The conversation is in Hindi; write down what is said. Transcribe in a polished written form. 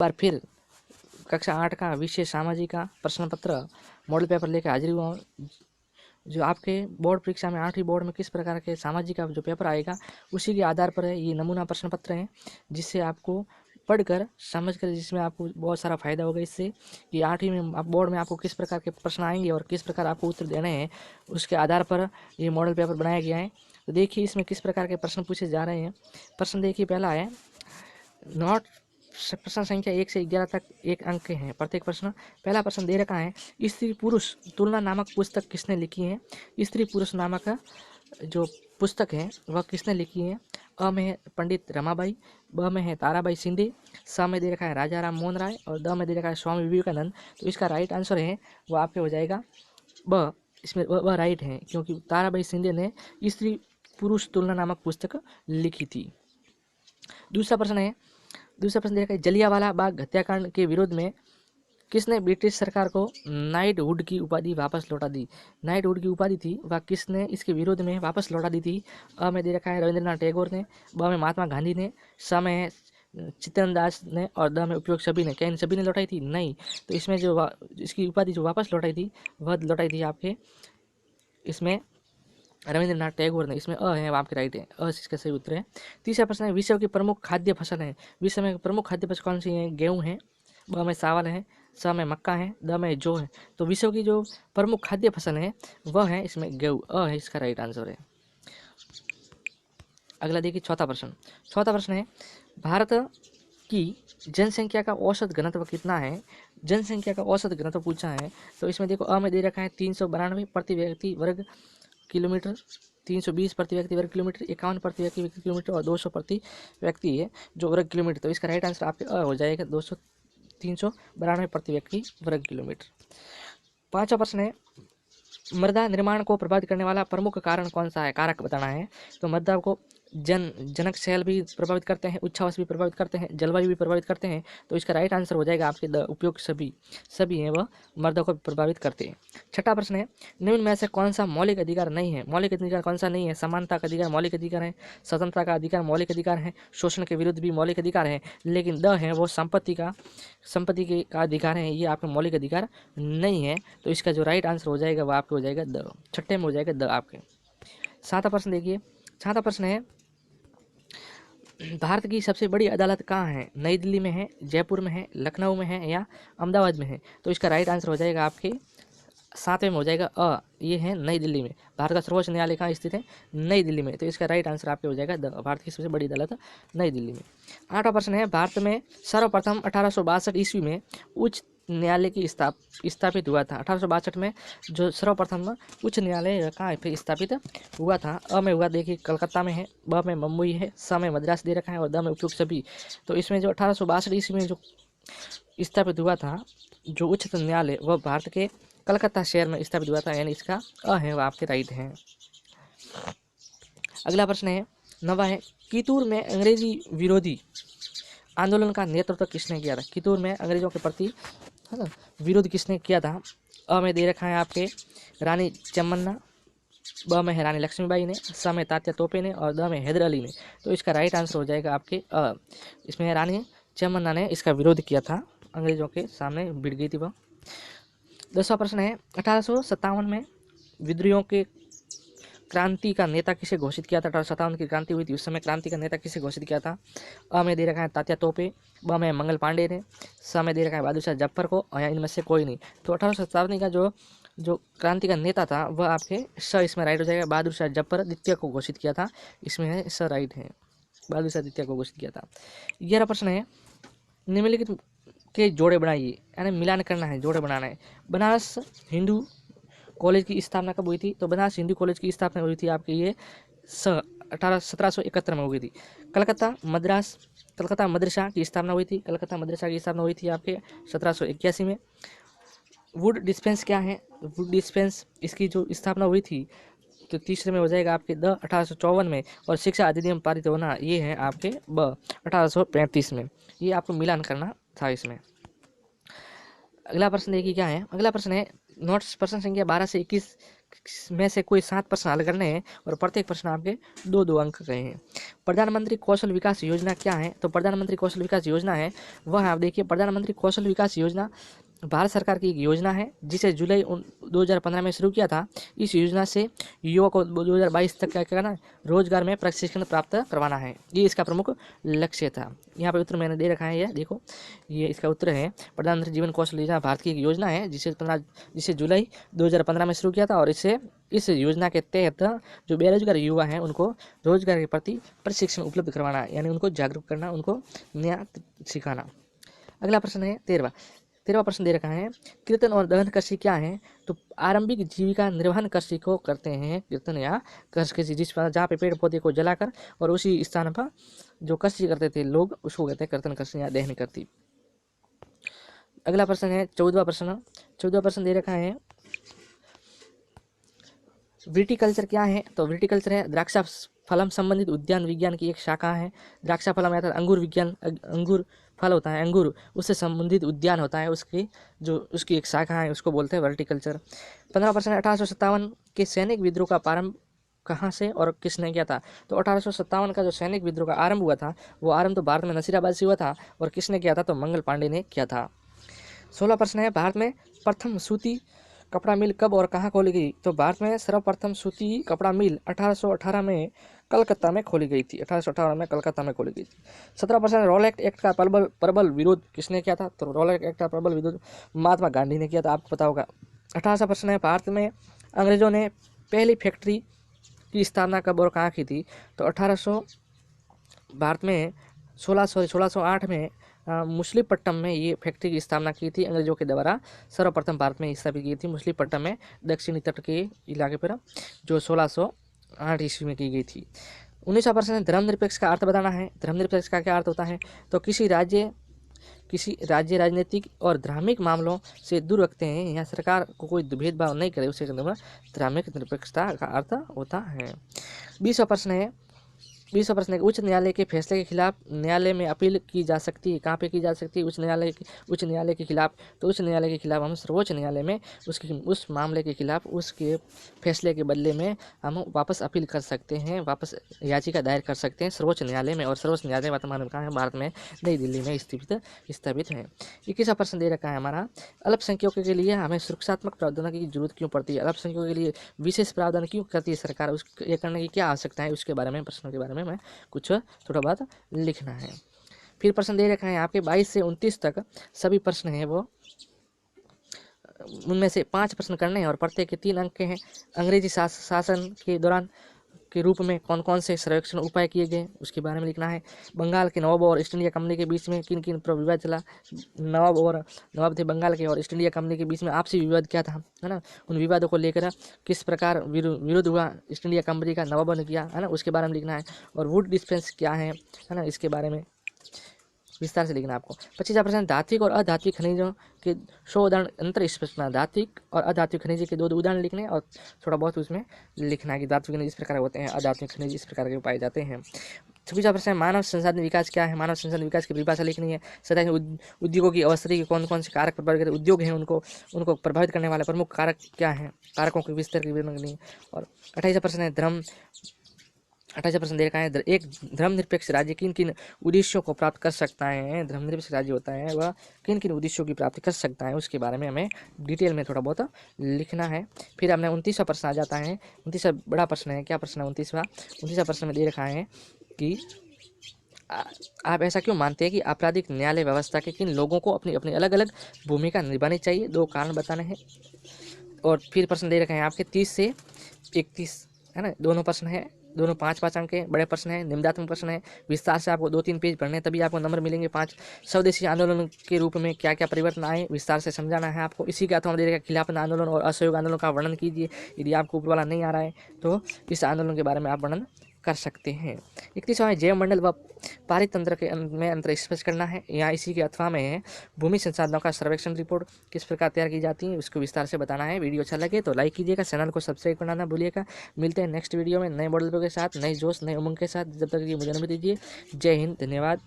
बार फिर कक्षा 8 का विषय सामाजिक का प्रश्न पत्र मॉडल पेपर लेकर हाजिर हुआ हूँ। जो आपके बोर्ड परीक्षा में 8वीं बोर्ड में किस प्रकार के सामाजिक का जो पेपर आएगा उसी के आधार पर है ये नमूना प्रश्न पत्र है, जिससे आपको पढ़कर समझकर जिसमें आपको बहुत सारा फायदा होगा इससे कि 8वीं में आप बोर्ड में आपको किस प्रकार के प्रश्न आएंगे और किस प्रकार आपको उत्तर देने हैं, उसके आधार पर ये मॉडल पेपर बनाया गया है। तो देखिए इसमें किस प्रकार के प्रश्न पूछे जा रहे हैं। प्रश्न देखिए, पहला है नोट प्रश्न संख्या 1 से 11 तक एक अंक के हैं प्रत्येक प्रश्न। पहला प्रश्न दे रखा है, स्त्री पुरुष तुलना नामक पुस्तक किसने लिखी है। स्त्री पुरुष नामक जो पुस्तक है वह किसने लिखी है। अ में है पंडित रमाबाई, ब में है ताराबाई शिंदे, स में दे रखा है राजा राम मोहन राय और द में दे रखा है स्वामी विवेकानंद। तो इसका राइट आंसर है वो आपके हो जाएगा ब। इसमें वह राइट है क्योंकि ताराबाई शिंदे ने स्त्री पुरुष तुलना नामक पुस्तक लिखी थी। दूसरा प्रश्न देखा है, जलियांवाला बाग हत्याकांड के विरोध में किसने ब्रिटिश सरकार को नाइटहुड की उपाधि वापस लौटा दी। नाइटहुड की उपाधि थी वह किसने इसके विरोध में वापस लौटा दी थी। अ में दे रखा है रविंद्रनाथ टैगोर ने, ब में महात्मा गांधी ने, स में है चित्तरंजन दास ने और द में उपयोग सभी ने। क्या इन सभी ने लौटाई थी? नहीं। तो इसमें जो इसकी उपाधि जो वापस लौटाई थी वह लौटाई थी आपके इसमें रविंद्रनाथ टैगोर ने। इसमें अ है आपके राइट है, अ इसका सही उत्तर है। तीसरा प्रश्न है, विश्व की प्रमुख खाद्य फसल है। विश्व में प्रमुख खाद्य फसल कौन सी है? गेहूँ है, ब में चावल है, स में मक्का है, द में जौ है। तो विश्व की जो प्रमुख खाद्य फसल है वह है इसमें गेहूँ, अ है इसका राइट आंसर है। अगला देखिए चौथा प्रश्न है, भारत की जनसंख्या का औसत घनत्व कितना है। जनसंख्या का औसत घनत्व पूछा है। तो इसमें देखो अ में दे रखा है 392 प्रति व्यक्ति वर्ग किलोमीटर, 320 प्रति व्यक्ति वर्ग किलोमीटर, 51 प्रति व्यक्ति किलोमीटर और 200 प्रति व्यक्ति है जो वर्ग किलोमीटर। तो इसका राइट आंसर आपके अ हो जाएगा 392 प्रति व्यक्ति वर्ग किलोमीटर। पांचवा प्रश्न है, मृदा निर्माण को प्रभावित करने वाला प्रमुख कारण कौन सा है, कारक बताना है। तो मृदा को जनक शैल भी प्रभावित करते हैं, उच्छ्वास भी प्रभावित करते हैं, जलवायु भी प्रभावित करते हैं। तो इसका राइट आंसर हो जाएगा आपके द उपयोग सभी हैं वह मृदा को प्रभावित करते हैं। छठा प्रश्न है, निम्न में से कौन सा मौलिक अधिकार नहीं है। मौलिक अधिकार कौन सा नहीं है? समानता का अधिकार मौलिक अधिकार है, स्वतंत्रता का अधिकार मौलिक अधिकार है, शोषण के विरुद्ध भी मौलिक अधिकार है, लेकिन द है वो संपत्ति का अधिकार है, ये आपका मौलिक अधिकार नहीं है। तो इसका जो राइट आंसर हो जाएगा वो आपके हो जाएगा द, छठे में हो जाएगा द आपके। सातवां प्रश्न देखिए, सातवां प्रश्न है, भारत की सबसे बड़ी अदालत कहाँ है। नई दिल्ली में है, जयपुर में है, लखनऊ में है या अहमदाबाद में है। तो इसका राइट आंसर हो जाएगा आपके सातवें में हो जाएगा अ, ये है नई दिल्ली में। भारत का सर्वोच्च न्यायालय कहाँ स्थित है? नई दिल्ली में। तो इसका राइट आंसर आपके हो जाएगा द, भारत की सबसे बड़ी अदालत नई दिल्ली में। आठवां प्रश्न है, भारत में सर्वप्रथम 1862 ईस्वी में उच्च न्यायालय की स्थापित हुआ था। 1862 में जो सर्वप्रथम उच्च न्यायालय कहाँ पे स्थापित हुआ था। अ में हुआ देखिए कलकत्ता में है, ब में मुंबई है, स में मद्रास दे रखा है और द में उपयुक्त सभी। तो इसमें जो 1862 ईस्वी में जो स्थापित हुआ था जो उच्चतम न्यायालय वह भारत के कलकत्ता शहर में स्थापित हुआ था, यानी इसका अ है वह आपके राइट है। अगला प्रश्न है, नवा है, कितूर में अंग्रेजी विरोधी आंदोलन का नेतृत्व किसने किया था। कितूर में अंग्रेजों के प्रति है ना विरोध किसने किया था। अ में दे रखा है आपके रानी चम्मन्ना, ब में है रानी लक्ष्मीबाई ने, स में तात्या तोपे ने और द में हैदर अली ने। तो इसका राइट आंसर हो जाएगा आपके अ, इसमें रानी चम्मन्ना ने इसका विरोध किया था, अंग्रेजों के सामने भिड़ गई थी वह। 10वां प्रश्न है, 1857 में विद्रोहियों के क्रांति का नेता किसे घोषित किया था। 1857 की क्रांति हुई थी, उस समय क्रांति का नेता किसे घोषित किया था। अ में दे रखा है तात्या तोपे, ब में मंगल पांडे ने, स में दे रखा है बहादुर शाह जफर को और इनमें से कोई नहीं। तो 1857 का जो क्रांति का नेता था वह आपके स इसमें राइट हो जाएगा, बहादुर शाह जफर द्वितीय को घोषित किया था, इसमें है स राइट है, बहादुर शाह द्वितीय को घोषित किया था। 11वां प्रश्न है, निम्नलिखित के जोड़े बनाइए, यानी मिलान करना है, जोड़े बनाना है। बनारस हिंदू कॉलेज की स्थापना कब हुई थी। तो बनारस हिंदू कॉलेज की स्थापना हुई थी आपके ये 1771 में हो गई थी। कलकत्ता मदरसा की स्थापना हुई थी, कलकत्ता मदरसा की स्थापना हुई थी आपके 1781 में। वुड डिस्पेंस क्या है। वुड डिस्पेंस इसकी जो स्थापना हुई थी तो तीसरे में हो जाएगा आपके द 1854 में। और शिक्षा अधिनियम पारित होना ये है आपके ब 1835 में। ये आपको मिलान करना था इसमें। अगला प्रश्न देखिए क्या है। अगला प्रश्न है, नोट्स प्रश्न संख्या 12 से 21 में से कोई 7 प्रश्न हल करने हैं और प्रत्येक प्रश्न आपके 2-2 अंक के हैं। प्रधानमंत्री कौशल विकास योजना क्या है? तो प्रधानमंत्री कौशल विकास योजना है वह आप देखिए, प्रधानमंत्री कौशल विकास योजना भारत सरकार की एक योजना है जिसे जुलाई 2015 में शुरू किया था। इस योजना से युवा को 2022 तक क्या करना है, रोजगार में प्रशिक्षण प्राप्त करवाना है, ये इसका प्रमुख लक्ष्य था। यहाँ पे उत्तर मैंने दे रखा है, ये देखो, ये इसका उत्तर है। प्रधानमंत्री जीवन कौशल योजना भारत की एक योजना है जिसे जुलाई 2015 में शुरू किया था और इस योजना के तहत जो बेरोजगार युवा हैं उनको रोजगार के प्रति प्रशिक्षण उपलब्ध करवाना, यानी उनको जागरूक करना, उनको नया सिखाना। अगला प्रश्न है 13वां प्रश्न दे रखा है, कीर्तन और दहन कृषि क्या है? तो आरंभिक जीविका निर्वहन कृषि को करते हैं कीर्तन या कृषि, जहाँ पे पेड़ पौधे को जलाकर और उसी स्थान पर जो कृषि करते थे लोग उसको कहते हैं कीर्तन कृषि या दहन कृषि। अगला प्रश्न है 14वां प्रश्न दे रखा है, विटिकल्चर क्या है? तो विटिकल्चर है द्राक्षा फलम संबंधित उद्यान विज्ञान की एक शाखा है। द्राक्षा फलम या अंगूर विज्ञान, अंगूर फल होता है, अंगूर उससे संबंधित उद्यान होता है, उसकी एक शाखा है, उसको बोलते हैं वर्टिकल्चर। 15वां प्रश्न है, 1857 के सैनिक विद्रोह का प्रारंभ कहाँ से और किसने किया था? तो 1857 का जो सैनिक विद्रोह का आरंभ हुआ था वो आरंभ तो भारत में नसीराबाद से हुआ था और किसने किया था? तो मंगल पांडे ने किया था। 16वां प्रश्न है, भारत में प्रथम सूती कपड़ा मिल कब और कहाँ खोली गई? तो भारत में सर्वप्रथम सूती कपड़ा मिल 1818 में कलकत्ता में खोली गई थी। 1818 में कलकत्ता में खोली गई थी। 17% रॉलेट एक्ट का प्रबल विरोध किसने किया था? तो रॉलेट एक्ट का प्रबल विरोध महात्मा गांधी ने किया था, आपको पता होगा। 18% है, भारत में अंग्रेजों ने पहली फैक्ट्री की स्थापना कब और कहाँ की थी? तो 1800 भारत में 1608 में मुसलीपट्टनम में ये फैक्ट्री की स्थापना की थी अंग्रेजों के द्वारा, सर्वप्रथम भारत में स्थापित की थी मुसलीपट्टनम में, दक्षिणी तट के इलाके पर, जो 1608 ईस्वी में की गई थी। 19वां प्रश्न, धर्मनिरपेक्ष का अर्थ बताना है। धर्मनिरपेक्ष का क्या अर्थ होता है? तो किसी राज्य राजनीतिक और धार्मिक मामलों से दूर रखते हैं, यहाँ सरकार को कोई भेदभाव नहीं करे, उसे धार्मिक निरपेक्षता का अर्थ होता है। 20वां प्रश्न है, उच्च न्यायालय के फैसले के खिलाफ न्यायालय में अपील की जा सकती है। कहाँ पे की जा सकती है? उच्च न्यायालय के खिलाफ। तो उच्च न्यायालय के खिलाफ हम सर्वोच्च न्यायालय में उस मामले के खिलाफ उसके फैसले के बदले में हम वापस अपील कर सकते हैं, वापस याचिका दायर कर सकते हैं सर्वोच्च न्यायालय में। और सर्वोच्च न्यायालय वर्तमान में कहाँ है? भारत में नई दिल्ली में स्थापित है। 21वां प्रश्न दे रखा है हमारा, अल्पसंख्यकों के लिए हमें सुरक्षात्मक प्रावधानों की जरूरत क्यों पड़ती है? अल्पसंख्यकों के लिए विशेष प्रावधान क्यों करती है सरकार? ये करने की क्या आवश्यकता है? उसके बारे में, प्रश्नों के बारे में मैं कुछ थोड़ा बहुत लिखना है। फिर प्रश्न दे रखा है आपके 22 से 29 तक सभी प्रश्न हैं वो, उनमें से 5 प्रश्न करने हैं और प्रत्येक के 3 अंक के हैं। अंग्रेजी शासन के दौरान के रूप में कौन कौन से सर्वेक्षण उपाय किए गए उसके बारे में लिखना है। बंगाल के नवाब और ईस्ट इंडिया कंपनी के बीच में किन किन पर विवाद चला? नवाब थे बंगाल के और ईस्ट इंडिया कंपनी के बीच में आपसी विवाद क्या था, है ना? उन विवादों को लेकर किस प्रकार विरोध हुआ ईस्ट इंडिया कंपनी का, नवाबों ने किया, है ना? उसके बारे में लिखना है। और वुड डिस्पेंस क्या है ना? इसके बारे में विस्तार से लिखना है आपको। 25वां प्रश्न, धात्विक और अधात्विक खनिजों के 100 उदाहरण अंतर स्पष्ट करना। धात्विक और अधात्विक खनिज के 2 उदाहरण लिखने और थोड़ा बहुत उसमें लिखना है कि धात्विक खनिज इस प्रकार होते हैं, अधात्विक खनिज इस प्रकार के पाए जाते हैं। 26वां प्रश्न, मानव संसाधन विकास क्या है? मानव संसाधन विकास की परिभाषा लिखनी है। सदा उद्योगों की अवस्था के कौन कौन से कारक प्रभावित करते उद्योग हैं, उनको प्रभावित करने वाले प्रमुख कारक क्या हैं, कारकों के विस्तार की विवरण करनी है। और 28वां प्रश्न है, 28वां प्रश्न देखा है, एक धर्मनिरपेक्ष राज्य किन किन उद्देश्यों को प्राप्त कर सकता है? धर्मनिरपेक्ष राज्य होता है वह किन किन उद्देश्यों की प्राप्ति कर सकता है, उसके बारे में हमें डिटेल में थोड़ा बहुत लिखना है। फिर हमने 29वां प्रश्न आ जाता है। 29वां बड़ा प्रश्न है। क्या प्रश्न है 29वां प्रश्न में दे रखा है कि आप ऐसा क्यों मानते हैं कि आपराधिक न्यायालय व्यवस्था के किन लोगों को अपनी अपनी अलग अलग भूमिका निभानी चाहिए? 2 कारण बताने हैं। और फिर प्रश्न दे रखे हैं आपके 30 से 31, है ना? दोनों प्रश्न है, दोनों 5-5 अंक के बड़े प्रश्न है, निम्नात्मक प्रश्न है। विस्तार से आपको 2-3 पेज पढ़ने तभी आपको नंबर मिलेंगे। 5, स्वदेशी आंदोलन के रूप में क्या क्या परिवर्तन आए, विस्तार से समझाना है आपको। इसी के अथवा देगा खिलाफत आंदोलन और असहयोग आंदोलन का वर्णन कीजिए। यदि आपको ऊपर वाला नहीं आ रहा है तो इस आंदोलन के बारे में आप वर्णन कर सकते हैं। 31वां जैव मंडल व पारित तंत्र में अंतर स्पष्ट करना है। यहाँ इसी के अथवा में है भूमि संसाधनों का सर्वेक्षण रिपोर्ट किस प्रकार तैयार की जाती है, उसको विस्तार से बताना है। वीडियो अच्छा लगे तो लाइक कीजिएगा, चैनल को सब्सक्राइब करना ना भूलिएगा। मिलते हैं नेक्स्ट वीडियो में नए मॉडल के साथ, नए जोश, नए उमंग के साथ। जब तक ये मुझे अनुमति दीजिए। जय हिंद, धन्यवाद।